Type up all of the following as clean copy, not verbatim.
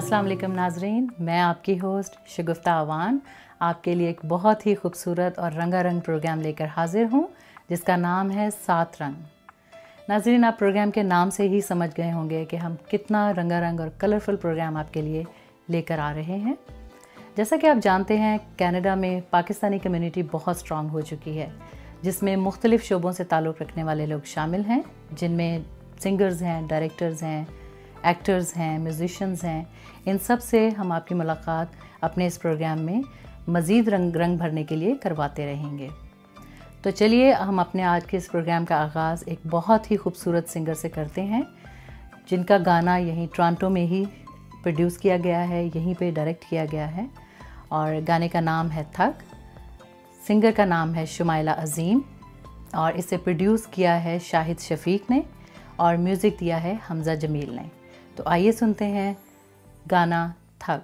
अस्सलाम वालेकुम नाजरीन, मैं आपकी होस्ट शगुफ्ता अवान आपके लिए एक बहुत ही खूबसूरत और रंगारंग प्रोग्राम लेकर हाजिर हूँ जिसका नाम है सात रंग। नाजरीन, आप प्रोग्राम के नाम से ही समझ गए होंगे कि हम कितना रंगारंग और कलरफुल प्रोग्राम आपके लिए लेकर आ रहे हैं। जैसा कि आप जानते हैं, कनाडा में पाकिस्तानी कम्युनिटी बहुत स्ट्रॉन्ग हो चुकी है, जिसमें मुख्तलिफ़ शोबों से ताल्लुक़ रखने वाले लोग शामिल हैं, जिनमें सिंगर्स हैं, डायरेक्टर्स हैं, एक्टर्स हैं, म्यूजिशियंस हैं। इन सब से हम आपकी मुलाकात अपने इस प्रोग्राम में मज़ीद रंग भरने के लिए करवाते रहेंगे। तो चलिए हम अपने आज के इस प्रोग्राम का आगाज़ एक बहुत ही खूबसूरत सिंगर से करते हैं, जिनका गाना यहीं टोरंटो में ही प्रोड्यूस किया गया है, यहीं पे डायरेक्ट किया गया है और गाने का नाम है थक। सिंगर का नाम है शुमाइला अज़ीम और इसे प्रोड्यूस किया है शाहिद शफीक ने और म्यूज़िक दिया है हमज़ा जमील ने। तो आइए सुनते हैं गाना थक।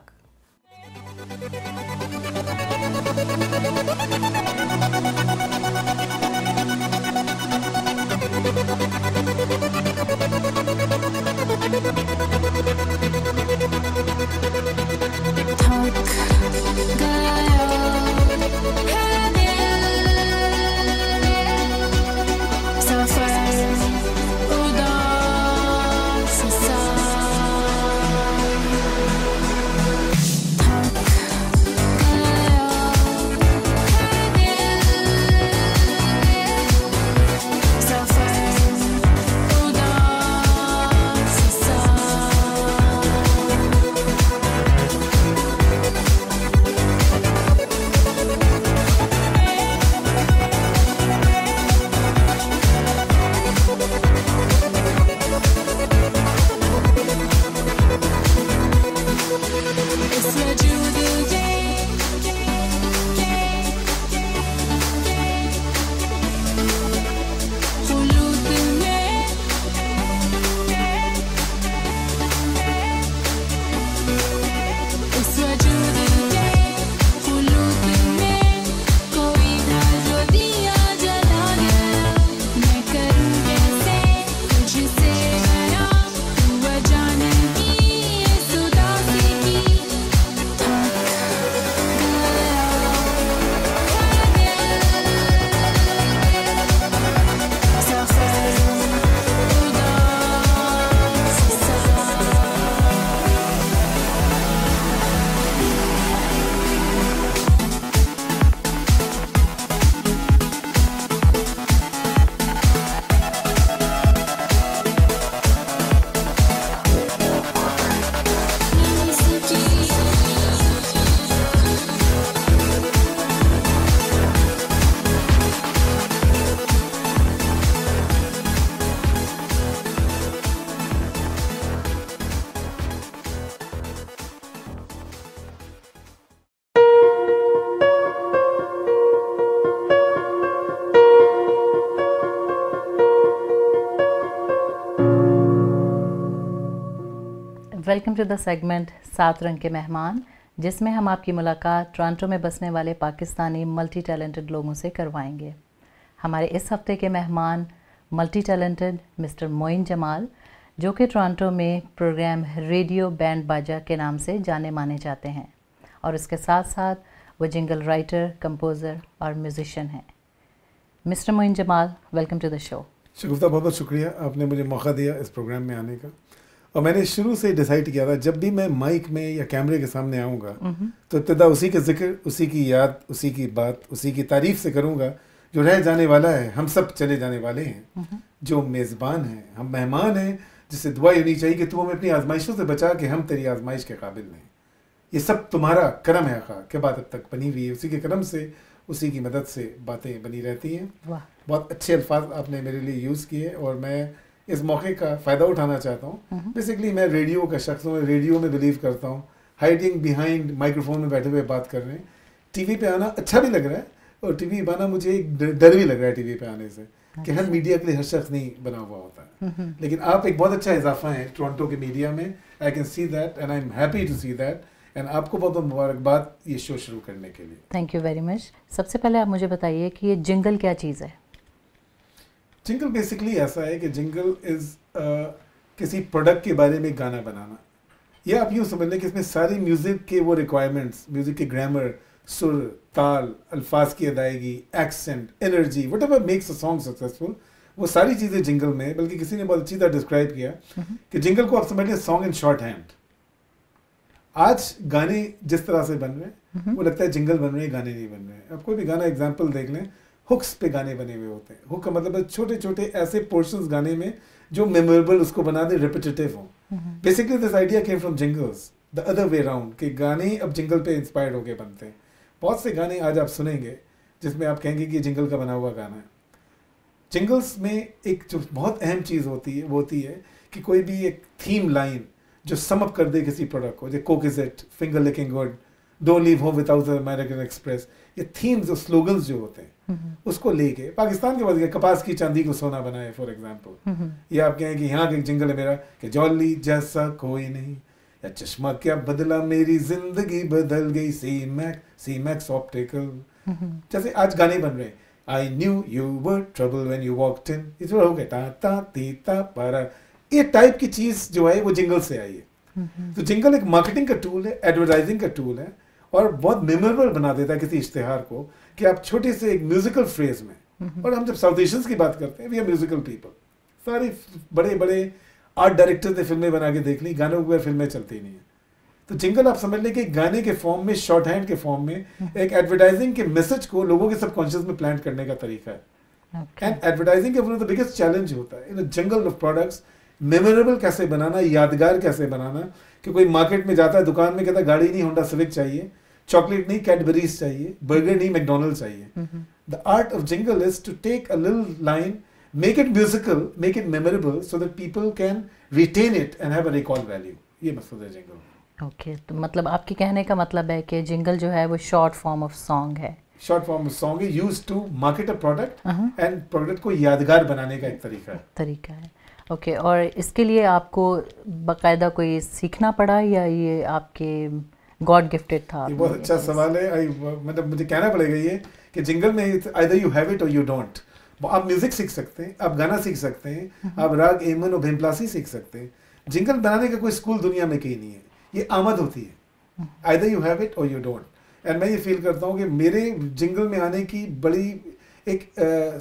वेलकम टू द सेगमेंट सात रंग के मेहमान, जिसमें हम आपकी मुलाकात टोरंटो में बसने वाले पाकिस्तानी मल्टी टैलेंटेड लोगों से करवाएंगे। हमारे इस हफ्ते के मेहमान multi talented mister Moin Jamal, जो कि टोरंटो में प्रोग्राम रेडियो बैंड बाजा के नाम से जाने माने जाते हैं और इसके साथ साथ वो जिंगल राइटर, कंपोज़र और म्यूज़िशियन हैं। Mister Moin Jamal, welcome to the show. Shagufta, बहुत बहुत शुक्रिया, आपने मुझे मौका दिया इस प्रोग्राम में आने का। और मैंने शुरू से डिसाइड किया था, जब भी मैं माइक में या कैमरे के सामने आऊँगा तो इब्तिदा उसी के जिक्र, उसी की याद, उसी की बात, उसी की तारीफ से करूँगा जो रह जाने वाला है। हम सब चले जाने वाले हैं, जो मेज़बान हैं, हम मेहमान हैं, जिससे दुआ होनी चाहिए कि तू हमें अपनी आजमाइशों से बचा के हम तेरी आजमाइश के काबिल नहीं। ये सब तुम्हारा करम है आका, क्या बात अब तक बनी हुई है, उसी के करम से, उसी की मदद से बातें बनी रहती हैं। बहुत अच्छे अल्फाज आपने मेरे लिए यूज़ किए और मैं इस मौके का फ़ायदा उठाना चाहता हूँ। बेसिकली मैं रेडियो का शख्स हूँ, रेडियो में बिलीव करता हूँ। हाइडिंग बिहाइंड माइक्रोफोन में बैठे हुए बात कर रहे हैं। टीवी पे आना अच्छा भी लग रहा है और टीवी बना मुझे एक डर भी लग रहा है टीवी पे आने से, कि हर मीडिया के लिए हर शख्स नहीं बना हुआ होता है। लेकिन आप एक बहुत अच्छा इजाफा है टोरंटो के मीडिया में। I can see that and I am happy to see that and आपको बहुत बहुत मुबारकबाद ये शो शुरू करने के लिए। Thank you very much. सबसे पहले आप मुझे बताइए कि ये जिंगल क्या चीज़ है? जिंगल बेसिकली ऐसा है कि जिंगल इज़ किसी प्रोडक्ट के बारे में गाना बनाना। ये आप यूँ समझ लें कि इसमें सारी म्यूजिक के वो रिक्वायरमेंट्स, म्यूजिक के ग्रामर, सुर, ताल, अल्फाज की अदायगी, accent, energy, whatever makes a song successful, वो सारी चीज़ें जिंगल में, बल्कि किसी ने बहुत अच्छी तरह डिस्क्राइब किया कि जिंगल को आप समझ लें सॉन्ग इन शॉर्ट हैंड। आज गाने जिस तरह से बन रहे हैं वो लगता है जिंगल बन रहे हैं, गाने नहीं बन रहे हैं। आप कोई भी गाना एग्जाम्पल देख लें, हुक्स पे गाने बने हुए होते हैं। हुक का मतलब है छोटे छोटे ऐसे पोर्शंस गाने में जो मेमोरेबल उसको बना दे, रिपीटेटिव हो। Basically this idea came from jingles, the other way round, कि गाने अब जिंगल पे इंस्पायर्ड होके बनते हैं। बहुत से गाने आज आप सुनेंगे जिसमें आप कहेंगे कि जिंगल का बना हुआ गाना है। जिंगल्स में एक जो बहुत अहम चीज़ होती है वो होती है कि कोई भी एक थीम लाइन जो समअप कर दे किसी प्रोडक्ट को, जैसे Coke is it, finger licking good, don't leave home without the American Express, ये थीम्स और स्लोगन्स जो होते हैं उसको लेके पाकिस्तान के बाद कपास की चांदी को सोना बनाए फॉर एग्जांपल, या आप कहें कि यहाँ का एक जिंगल है मेरा कि जॉली जैसा कोई नहीं, या चश्मा क्या बदला मेरी जिंदगी बदल गई, सी मैक्स ऑप्टिकल, जैसे आज गाने बन रहे हैं, I knew you were trouble when you walked in, इस हो गया ता ता ती ता पारा, ये टाइप की चीज जो है वो जिंगल से आई है। तो जिंगल एक मार्केटिंग का टूल है, एडवर्टाइजिंग का टूल है, और बहुत मेमोरेबल बना देता है किसी इश्तेहार को कि आप छोटे से एक म्यूजिकल फ्रेज में, और हम जब साउथ एशियंस की बात करते हैं, वी आर म्यूजिकल पीपल, सारे बड़े बड़े आर्ट डायरेक्टर्स ने फिल्में बना के देख ली, गानों के फिल्में चलती नहीं है। तो जिंगल आप समझ लें कि गाने के फॉर्म में, शॉर्ट हैंड के फॉर्म में, एक एडवर्टाइजिंग के मैसेज को लोगों के सबकॉन्शियस में प्लांट करने का तरीका है। एंड एडवर्टाइजिंग का one of the biggest challenge होता है इन जंगल ऑफ प्रोडक्ट्स, मेमोरेबल कैसे बनाना, यादगार कैसे बनाना, कि कोई मार्केट में जाता है, दुकान में कहता है गाड़ी नहीं होंडा सिविक चाहिए, चॉकलेट नहीं कैडबरीज चाहिए, बर्गर नहीं मैकडोनल्ड चाहिए। The art of jingle is to take a little line, make it musical, make it memorable, so that people can retain it and have a recall value. ये मकसद है jingle. Okay, तो मतलब आपके कहने का मतलब है कि जिंगल जो है वो शॉर्ट फॉर्म ऑफ सॉन्ग है। Short form of song is used to market a product and product को यादगार बनाने का एक तरीका है। ओके, और इसके लिए आपको बाकायदा कोई सीखना पड़ा या ये आपके गॉड गिफ्टेड था? ये बहुत अच्छा सवाल है। मतलब मुझे कहना पड़ेगा ये कि जिंगल में आइदर यू हैव इट और यू डोंट। आप म्यूजिक सीख सकते हैं, आप गाना सीख सकते हैं, आप राग एमन और भेमप्लासी सीख सकते हैं। जिंगल बनाने का कोई स्कूल दुनिया में कहीं नहीं है, ये आमद होती है, आइदर यू हैव इट और यू डोंट। एंड मैं ये फील करता हूँ कि मेरे जिंगल में आने की बड़ी एक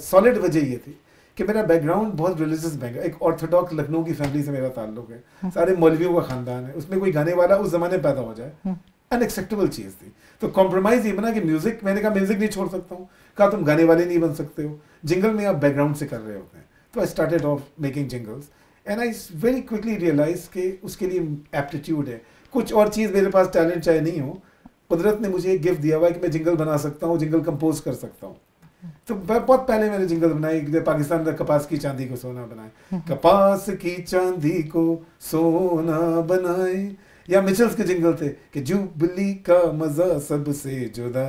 सॉलिड वजह ये थी कि मेरा बैकग्राउंड बहुत रिलीजियस बैकग्राउंड, एक ऑर्थोडॉक्स लखनऊ की फैमिली से मेरा ताल्लुक है, सारे मौलवियों का खानदान है, उसमें कोई गाने वाला उस जमाने पैदा हो जाए अनएक्सेप्टेबल चीज़ थी। तो कॉम्प्रोमाइज़ ये बना कि म्यूजिक, मैंने कहा म्यूजिक नहीं छोड़ सकता हूँ, कहा तुम गाने वाले नहीं बन सकते हो, जिंगल में आप बैकग्राउंड से कर रहे होते हैं। तो I started off making jingles and I very quickly realise कि उसके लिए एप्टीट्यूड है, कुछ और चीज़ मेरे पास टैलेंट चाहे नहीं हो, कुदरत ने मुझे एक गिफ्ट दिया हुआ है कि मैं जिंगल बना सकता हूँ, जिंगल कंपोज कर सकता हूँ। तो बहुत पहले मैंने जिंगल बनाई, पाकिस्तान में कपास की चांदी को सोना बनाए, कपास की चांदी को सोना बनाए, या मिचल्स के जिंगल थे कि जुबली का मजा सबसे जुदा।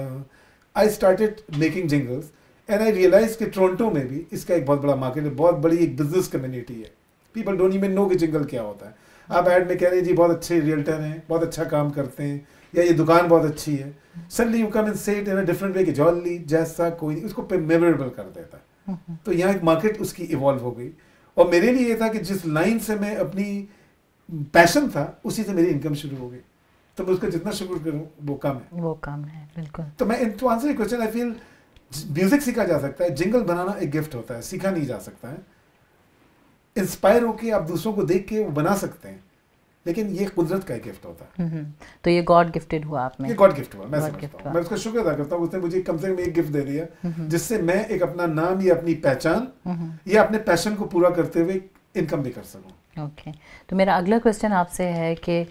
I started making jingles and I realise कि टोरंटो में भी इसका एक बहुत बड़ा मार्केट है, बहुत बड़ी एक बिजनेस कम्युनिटी है। पीपल डोंट इवन नो कि जिंगल क्या होता है। आप ऐड में कह रहे हैं जी बहुत अच्छे रियल्टर हैं, बहुत अच्छा काम करते हैं, या ये दुकान बहुत अच्छी है, सडनली यू कम एंड से it in a different way कि जॉली जैसा कोई नहीं, उसको मेमोरेबल कर देता है। तो यहाँ एक मार्केट उसकी इवॉल्व हो गई, और मेरे लिए ये था कि जिस लाइन से मैं अपनी पैशन था उसी से मेरी इनकम शुरू हो गई, तो मैं उसका जितना शुक्र करूँ वो कम है। बिल्कुल। तो मैं to answer question, I feel music सीखा जा सकता है, जिंगल बनाना एक गिफ्ट होता है, सीखा नहीं जा सकता है। इंस्पायर होके आप दूसरों को देख के वो बना सकते हैं, लेकिन ये कुदरत का एक गिफ्ट होता है। तो ये गॉड गिफ्टेड हुआ आप में? ये गॉड गिफ्ट हुआ, मैं समझता हूँ। मैं उसका शुक्र अदा करता हूँ, उसने मुझे कम से कम एक गिफ्ट दे दिया जिससे मैं एक अपना नाम या अपनी पहचान या अपने पैशन को पूरा करते हुए इनकम भी कर सकूँ। ओके, तो मेरा अगला क्वेश्चन आपसे है कि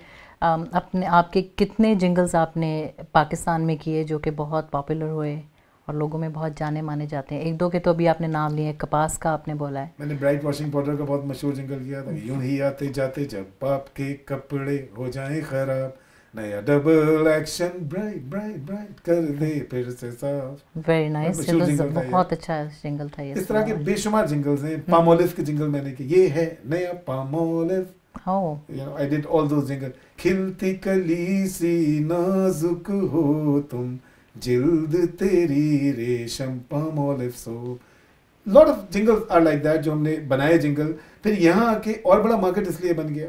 अपने आपके कितने जिंगल्स आपने पाकिस्तान में किए जो कि बहुत पॉपुलर हुए और लोगों में बहुत जाने माने जाते हैं? एक दो के तो अभी आपने नाम लिए, कपास का आपने बोला है। मैंने ब्राइट वॉशिंग पाउडर का बहुत मशहूर जिंगल किया था, यूं ही आते जाते जब बाप के कपड़े हो जाएं खराब, नया double action bright bright bright कर दे फिर से साफ। वेरी नाइस, बहुत अच्छा जिंगल था ये। इस तरह के बेशुमार जिंगल्स हैं। पामोलिव के जिंगल मैंने किए, ये है नया Palmolive, I did all those jingle. खिलती कली सी नाजुक हो तुम, जिल्द तेरी रेशम, Palmolive soap. Lot of jingles are like that जो हमने बनाए जिंगल, फिर यहाँ आके और बड़ा मार्केट इसलिए बन गया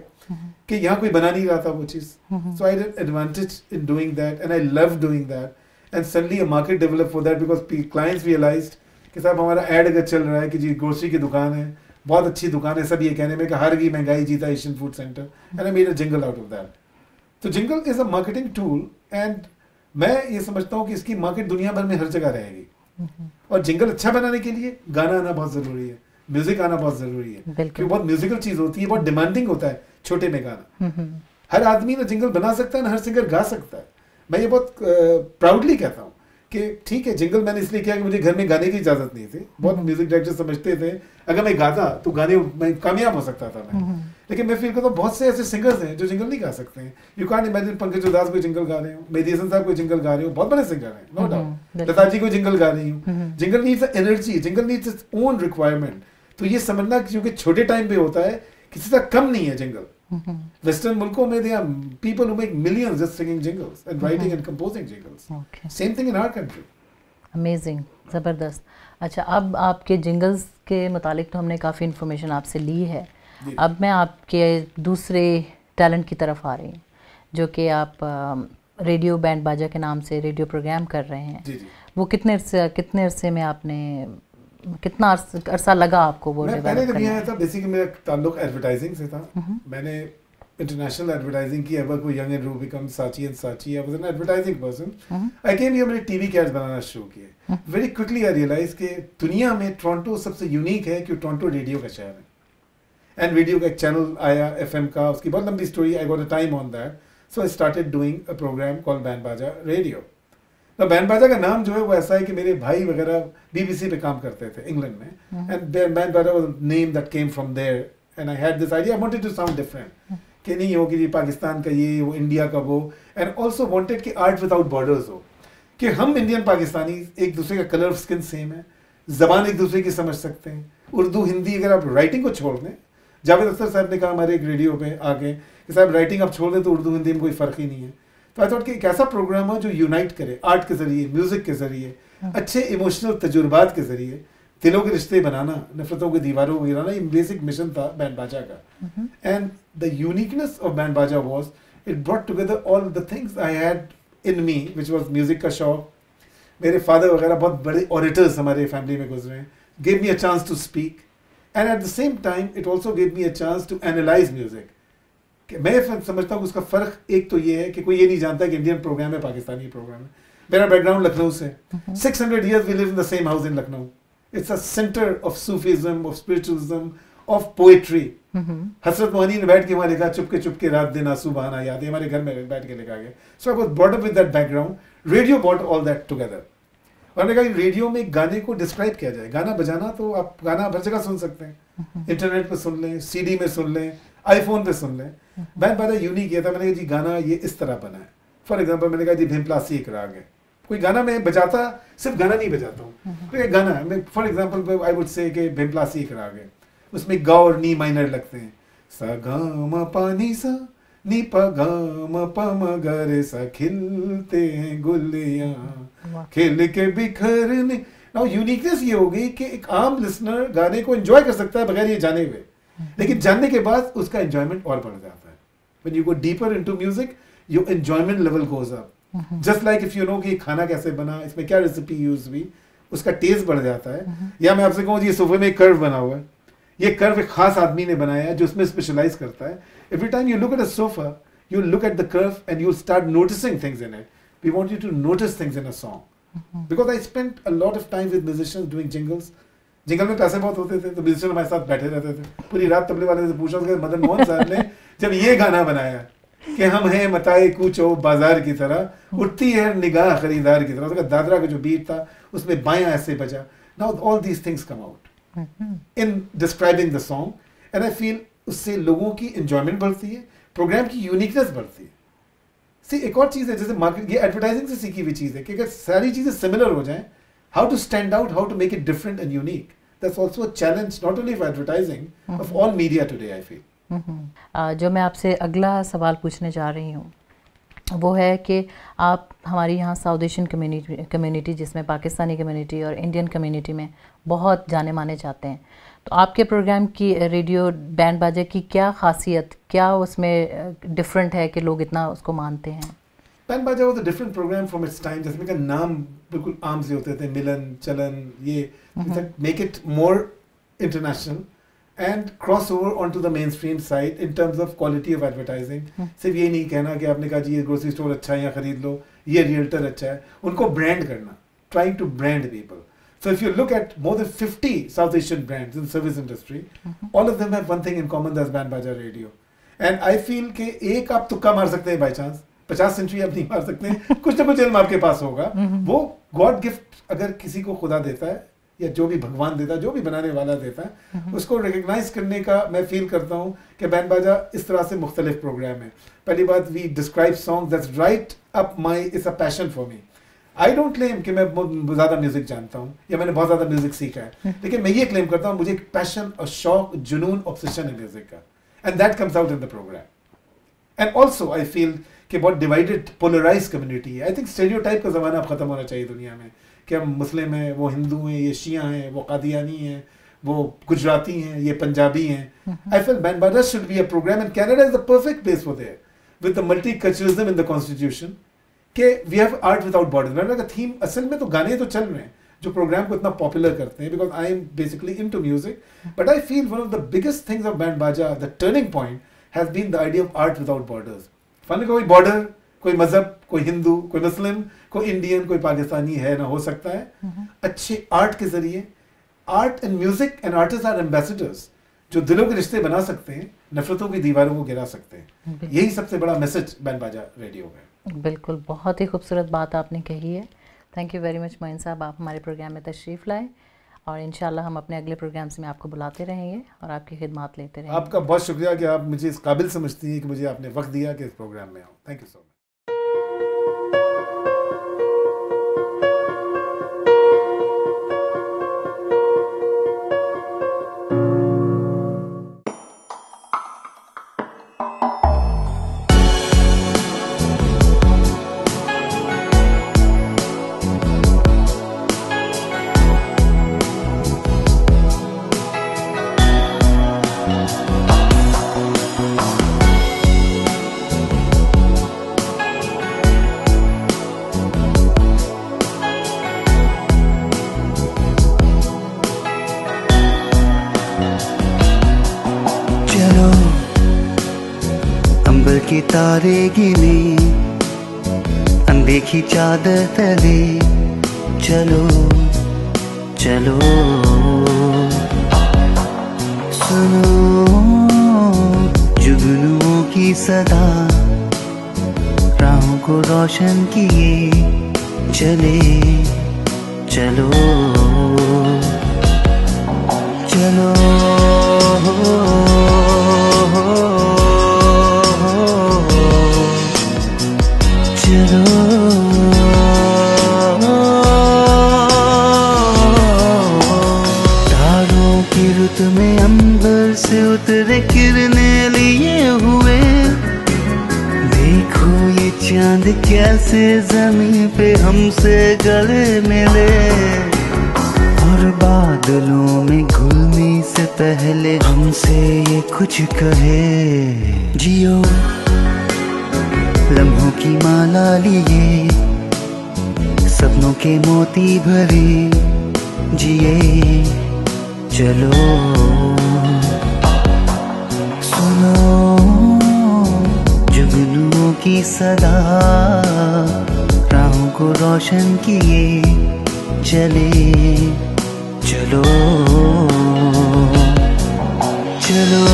कि यहाँ कोई बना नहीं रहा था वो चीज़. So I had advantage in doing that and I love doing that and suddenly a market develop for that because clients realised कि साहब हमारा ऐड अगर चल रहा है कि जी ग्रोसरी की दुकान है, बहुत अच्छी दुकान है, सब ये कहने में कि हर की महंगाई जीता Asian food centre, and I made a jingle out of that. तो jingle is a marketing tool and मैं ये समझता हूँ कि इसकी मार्केट दुनिया भर में हर जगह रहेगी. और जिंगल अच्छा बनाने के लिए गाना आना बहुत जरूरी है, म्यूजिक आना बहुत जरूरी है, क्योंकि बहुत म्यूजिकल चीज होती है, बहुत डिमांडिंग होता है छोटे में गाना. हर आदमी ना जिंगल बना सकता है ना हर सिंगर गा सकता है. मैं ये बहुत प्राउडली कहता हूँ कि ठीक है जिंगल मैंने इसलिए किया कि मुझे घर में गाने की इजाजत नहीं थी. बहुत म्यूजिक डायरेक्टर समझते थे अगर मैं गाता तो गाने मैं कामयाब हो सकता था मैं, लेकिन मैं फील करता हूँ बहुत से ऐसे सिंगर्स हैं जो जिंगल नहीं गा सकते हैं. यू कांट इमेजिन पंकज उदास कोई जिंगल गा रहे हो, मेहदी हसन साहब कोई जिंगल गा रहे हो, बहुत बड़े सिंगर हैं नो डाउट, लता जी कोई जिंगल गा रही हूँ. Jingle needs energy, jingle needs its own requirement. तो ये समझना क्योंकि छोटे टाइम पे होता है किसी का कम नहीं है जिंगल. वेस्टर्न मुल्कों में they are people who make millions just singing jingles and writing and composing jingles. Same thing in our country. Amazing, ज़बरदस्त. अच्छा, अब आपके जिंगल्स के मुतालिक तो हमने काफ़ी इन्फॉर्मेशन आपसे ली है. अब मैं आपके दूसरे टैलेंट की तरफ आ रही हूँ जो कि आप रेडियो बैंड बाजा के नाम से रेडियो प्रोग्राम कर रहे हैं. जी जी. वो कितने अरसे में आपने, कितना अरसा लगा आपको वो डेवलप करने में? पहले जब था बेसिकली मेरा ताल्लुक एडवर्टाइजिंग से था. मैंने इंटरनेशनल एडवर्टाइजिंग की. एवर को यंग एंड रूबिकम साची एंड साची, I was an advertising person. I came here, मैंने टीवी कैड्स बनाना शुरू किए. वेरी क्विकली आई रियलाइज कि दुनिया में टोरंटो सबसे यूनिक है कि टोरंटो रेडियो का शहर है. एंड रेडियो का एक चैनल आया एफएम का, उसकी बहुत लंबी story, I got a time on that. So I started doing a program called band Baaja radio. तो बैंड बाजा का नाम जो है वो ऐसा है कि मेरे भाई वगैरह बीबीसी पे काम करते थे इंग्लैंड में, and band Baaja was name that came from there, and I had this idea, I wanted to sound different कि नहीं हो कि जी पाकिस्तान का ये, वो इंडिया का वो, एंड ऑल्सो वांटेड कि आर्ट विदाउट बॉर्डर्स हो, कि हम इंडियन पाकिस्तानी एक दूसरे का कलर ऑफ स्किन सेम है, जबान एक दूसरे की समझ सकते हैं. उर्दू हिंदी अगर आप राइटिंग को छोड़ दें, जावेद अख्तर साहब ने कहा हमारे एक रेडियो पे आके कि साहब राइटिंग आप छोड़ दें तो उर्दू हिंदी में कोई फ़र्क ही नहीं है. तो आई थॉट कि एक ऐसा प्रोग्राम हो जो यूनाइट करे आर्ट के ज़रिए, म्यूज़िक के ज़रिए, अच्छे इमोशनल तजुर्बात के ज़रिए दिलों के रिश्ते बनाना, नफरतों की दीवारों को गिराना. ये बेसिक मिशन था बैंड बाजा का. And the uniqueness of Band Baaja was it brought together all the things I had in me, which was music का शौक. मेरे फादर वगैरह बहुत बड़े ऑडिटर्स हमारे फैमिली में गुजरे हैं. Give me a chance to speak, and at the same time it also give me a chance to analyse music. मैं समझता हूँ उसका फ़र्क एक तो ये है कि कोई ये नहीं जानता कि इंडियन प्रोग्राम है, पाकिस्तानी प्रोग्राम है. मेरा बैकग्राउंड लखनऊ से, 600 years we live in the same house in Lucknow. It's a center of Sufism, of spiritualism, of poetry. हसरत मोहनी ने बैठ के वहाँ लिखा, चुपके रात दिन आंसू बहाना याद है, हमारे घर में बैठ के लिखा गया. So I was brought up with that background. Radio brought all that together. और मैंने कहा रेडियो में गाने को डिस्क्राइब किया जाए. गाना बजाना तो आप गाना हर जगह सुन सकते हैं, इंटरनेट पे सुन लें, सीडी में सुन लें, आईफोन पे सुन लें. बैंड बाजा यूनिक किया था. मैंने कहा जी गाना ये इस तरह बना है. फॉर एग्जाम्पल मैंने कहा जी भीमप्लासी एक राग है, कोई गाना मैं बजाता, सिर्फ गाना नहीं बजाता हूँ, कोई एक गाना है, मैं for example I would say कि भीमप्लासी एक राग है, उसमें गा और नी माइनर लगते हैं. सा गा म पा नी सा नी प गा म प म ग रे सा, खिलते हैं गुलियाँ खिल के बिखरने. नाउ यूनिकनेस ये होगी कि एक आम लिसनर गाने को एंजॉय कर सकता है बगैर ये जाने हुए, लेकिन जानने के बाद उसका एंजॉयमेंट और बढ़ जाता है. When you go deeper into music your enjoyment level goes up. Just like if you know कि खाना कैसे बना, इसमें क्या रेसिपी यूज हुई, उसका टेस्ट बढ़ जाता है. या मैं आपसे कहूँ ये सोफे में एक कर्व बना हुआ है, ये कर्व एक खास आदमी ने बनाया है जो उसमें स्पेशलाइज करता है. Every time you look at a sofa you look at the curve and you start noticing things in it. We want you to notice things in a song because I spent a lot of time with musicians doing jingles. Jingle में पैसे बहुत होते थे तो musician हमारे साथ बैठे रहते थे. पूरी रात तबले वाले से पूछा मदन मोहन साहब ने जब ये गाना बनाया कि हम हैं मताए कूचो बाजार की तरह, उठती है निगाह खरीदार की तरह, उसका दादरा का जो बीट था उसमें बायां ऐसे बजा. Now all these things come out in describing the song, and I feel उससे लोगों की एंजॉयमेंट बढ़ती है, प्रोग्राम की यूनिकनेस बढ़ती है. सी एक और चीज़ है जैसे मार्केट, ये एडवर्टाइजिंग से सीखी हुई चीज़ है कि अगर सारी चीज़ें सिमिलर हो जाएं, how to stand out, how to make it different and unique. That's also a challenge not only for advertising, of all media today, I feel. जो मैं आपसे अगला सवाल पूछने जा रही हूँ वो है कि आप हमारी यहाँ साउथ एशियन कम्युनिटी जिसमें पाकिस्तानी कम्युनिटी और इंडियन कम्युनिटी में बहुत जाने माने जाते हैं, तो आपके प्रोग्राम की रेडियो बैंड बाजा की क्या खासियत, क्या उसमें डिफरेंट है कि लोग इतना उसको मानते हैं? Band Baaja was a different program from its time, जिसमें का नाम बिल्कुल आम से होते थे, मिलन, चलन, ये make it more international and cross over onto the mainstream side in terms of quality of advertising. सिर्फ ये नहीं कहना कि आपने कहा जी ये ग्रोसरी स्टोर अच्छा है या खरीद लो, ये रियल्टर अच्छा है, उनको ब्रांड करना, trying to brand people. So if you look at more than 50 South Asian brands in service industry, all of them have one thing in common, that's Band Baja Radio. And I feel कि एक आप तुक्का मार सकते हैं by chance, 50 century आप नहीं मार सकते, कुछ ना कुछ इल्म आपके पास होगा, वो गॉड गिफ्ट अगर किसी को खुदा देता है या जो भी भगवान देता है, जो भी बनाने वाला देता है, उसको रिकग्नाइज करने का मैं फील करता हूँ कि बैंड बाजा इस तरह से मुख्तलिफ प्रोग्राम है. पहली बात, we describe song that's right up my, it's a passion for me. I don't claim कि मैं बहुत ज़्यादा म्यूजिक जानता हूँ या मैंने बहुत ज़्यादा म्यूजिक सीखा है, लेकिन मैं ये क्लेम करता हूँ मुझे एक पैशन और शौक, जुनून, ऑब्सेशन है म्यूजिक का, and that comes out in the program. And also I feel कि बहुत डिवाइडेड, पोलराइज कम्युनिटी है. आई थिंक स्टेरियोटाइप का ज़माना अब ख़त्म होना चाहिए दुनिया में कि हम मुस्लिम हैं, वो हिंदू हैं, ये शिया हैं, वो कादियानी हैं, वो गुजराती हैं, ये पंजाबी हैं. I feel Band Baaja should be a programme, and Canada is the perfect place for there with the multiculturalism in the constitution कि we have art without borders. मैंने कहा थीम असल में तो गाने तो चल रहे हैं जो प्रोग्राम को इतना पॉपुलर करते हैं, because I am basically into music, but I feel one of the biggest things of Band Baaja, the turning point has been the idea of art without borders. फन कोई बॉर्डर, कोई मजहब, कोई हिंदू, कोई मुस्लिम, कोई इंडियन, कोई पाकिस्तानी है ना, हो सकता है अच्छे आर्ट के जरिए. Art and music and artist are ambassadors जो दिलों के रिश्ते बना सकते हैं, नफरतों की दीवारों को गिरा सकते हैं. यही सबसे बड़ा मैसेज बैंड बाजा रेडियो है. बिल्कुल, बहुत ही खूबसूरत बात आपने कही है. Thank you very much Moin साहब, आप हमारे प्रोग्राम में तशरीफ़ लाए और इंशाल्लाह हम अपने अगले प्रोग्राम्स में आपको बुलाते रहेंगे और आपकी खिदमत लेते रहेंगे. आपका बहुत शुक्रिया कि आप मुझे इस काबिल समझती हैं कि मुझे आपने वक्त दिया कि इस प्रोग्राम में आऊँ. Thank you so much. के तारे गिने अनदेखी चादर तले, चलो चलो सुनो जुगनुओं की सदा, राहों को रोशन किए चले, चलो चलो तारों की रुत में अंबर से उतरे किरणें लिए हुए, देखो ये चांद कैसे जमीन पे हमसे गले मिले, और बादलों में घुलने से पहले हमसे ये कुछ कहे, जियो लम्हों की माला लिए, सपनों के मोती भरे, जिए चलो सुनो जुगनुओं की सदा, राहों को रोशन किए चले, चलो चलो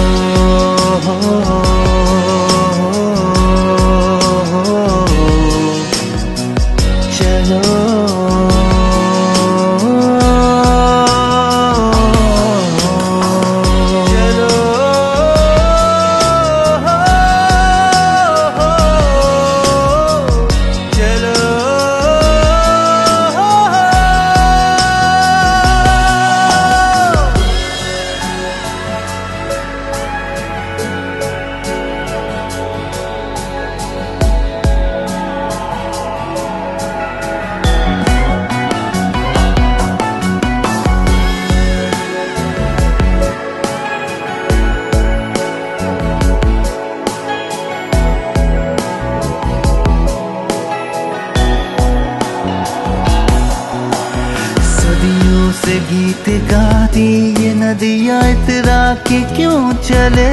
हमसे गीत गाती ये नदियाँ इतरा के क्यों चले,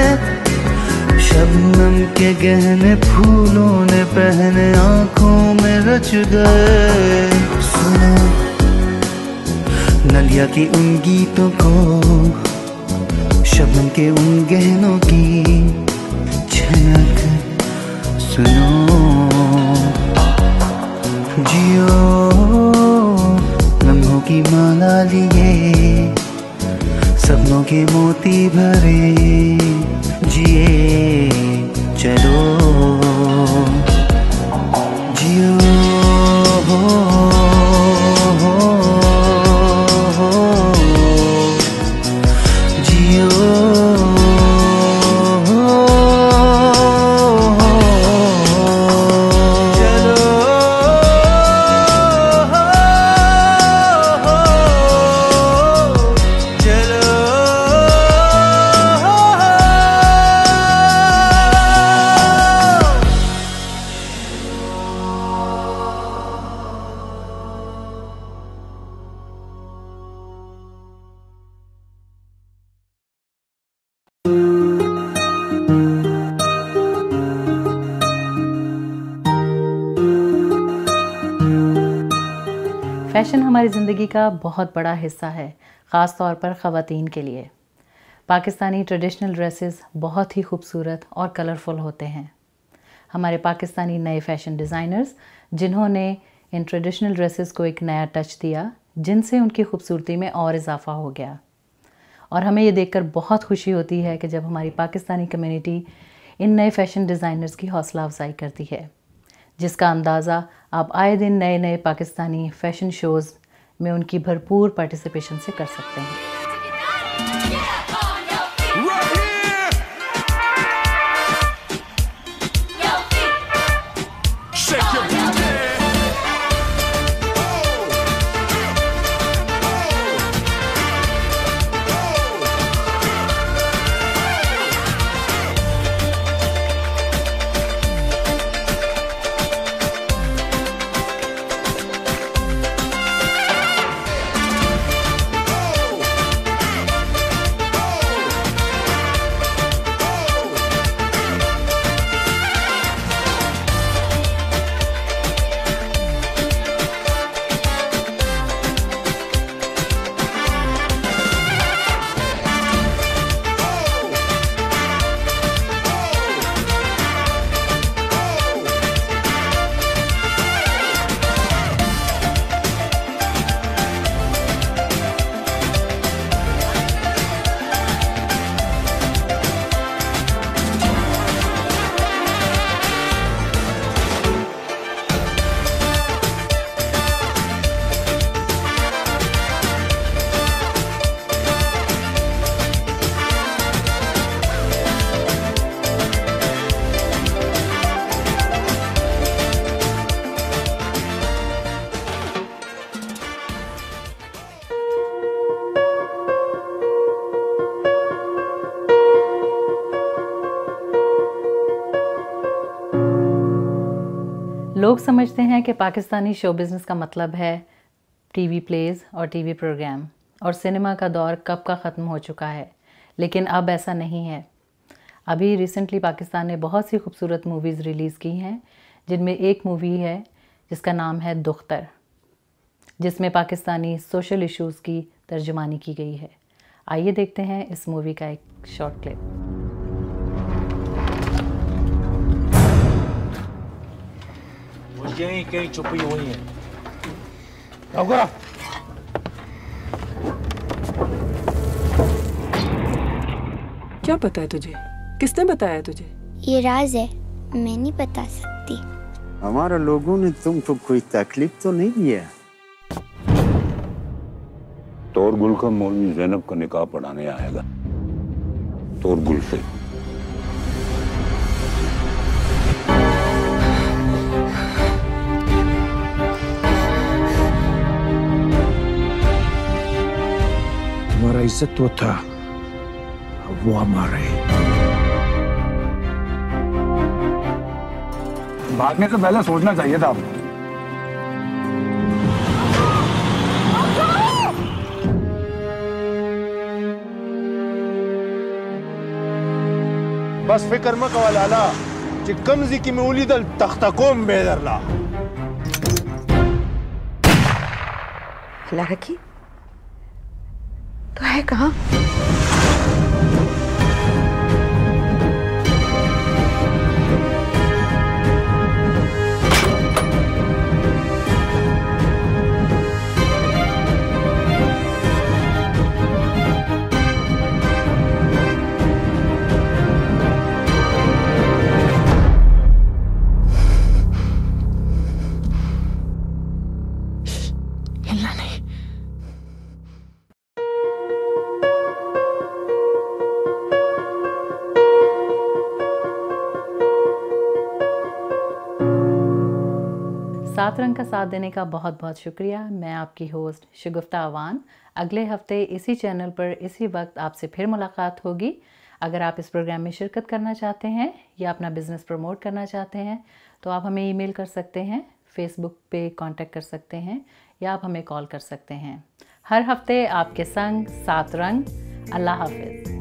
शबनम के गहने फूलों ने पहने आँखों में रच गए। सुनो नदिया की उन गीतों को, शबनम के उन गहनों की झलक सुनो। जियो लम्हों की माला लिए, सपनों के मोती भरे, जिए चलो जियो। फैशन हमारी ज़िंदगी का बहुत बड़ा हिस्सा है, ख़ास तौर पर ख़वातीन के लिए। पाकिस्तानी ट्रेडिशनल ड्रेसेस बहुत ही खूबसूरत और कलरफुल होते हैं। हमारे पाकिस्तानी नए फ़ैशन डिज़ाइनर्स जिन्होंने इन ट्रेडिशनल ड्रेसेस को एक नया टच दिया, जिनसे उनकी खूबसूरती में और इजाफ़ा हो गया। और हमें ये देखकर बहुत खुशी होती है कि जब हमारी पाकिस्तानी कम्युनिटी इन नए फ़ैशन डिज़ाइनर्स की हौसला अफजाई करती है, जिसका अंदाज़ा आप आए दिन नए नए पाकिस्तानी फ़ैशन शोज़ में उनकी भरपूर पार्टिसिपेशन से कर सकते हैं। लोग समझते हैं कि पाकिस्तानी शो बिज़नेस का मतलब है टीवी प्लेज़ और टीवी प्रोग्राम, और सिनेमा का दौर कब का ख़त्म हो चुका है। लेकिन अब ऐसा नहीं है। अभी रिसेंटली पाकिस्तान ने बहुत सी खूबसूरत मूवीज़ रिलीज़ की हैं, जिनमें एक मूवी है जिसका नाम है दुख्तर, जिसमें पाकिस्तानी सोशल इश्यूज़ की तर्जुमानी की गई है। आइए देखते हैं इस मूवी का एक शॉर्ट क्लिप। यहीं कहीं छुपी हुई है। क्या पता है तुझे? किसने बताया तुझे? ये राज है, मैं नहीं बता सकती। हमारे लोगों ने तुमको कोई तकलीफ तो नहीं दिया? तोरगुल का मौलवी ज़ैनब का निकाह पढ़ाने आएगा, तोरगुल से। तुम्हारा इज्जत तो था, वो हमारा है। भागने से पहले सोचना चाहिए था आपको। बस फिक्र मत कवा लाला कि कमजी की मूली दल तख्तकोम बेदरला लड़की तो है कहाँ? सात रंग का साथ देने का बहुत बहुत शुक्रिया। मैं आपकी होस्ट शगुफ्ता अवान। अगले हफ्ते इसी चैनल पर इसी वक्त आपसे फिर मुलाकात होगी। अगर आप इस प्रोग्राम में शिरकत करना चाहते हैं या अपना बिज़नेस प्रमोट करना चाहते हैं तो आप हमें ईमेल कर सकते हैं, फेसबुक पे कांटेक्ट कर सकते हैं या आप हमें कॉल कर सकते हैं। हर हफ्ते आपके संग सात रंग। अल्लाह हाफिज़।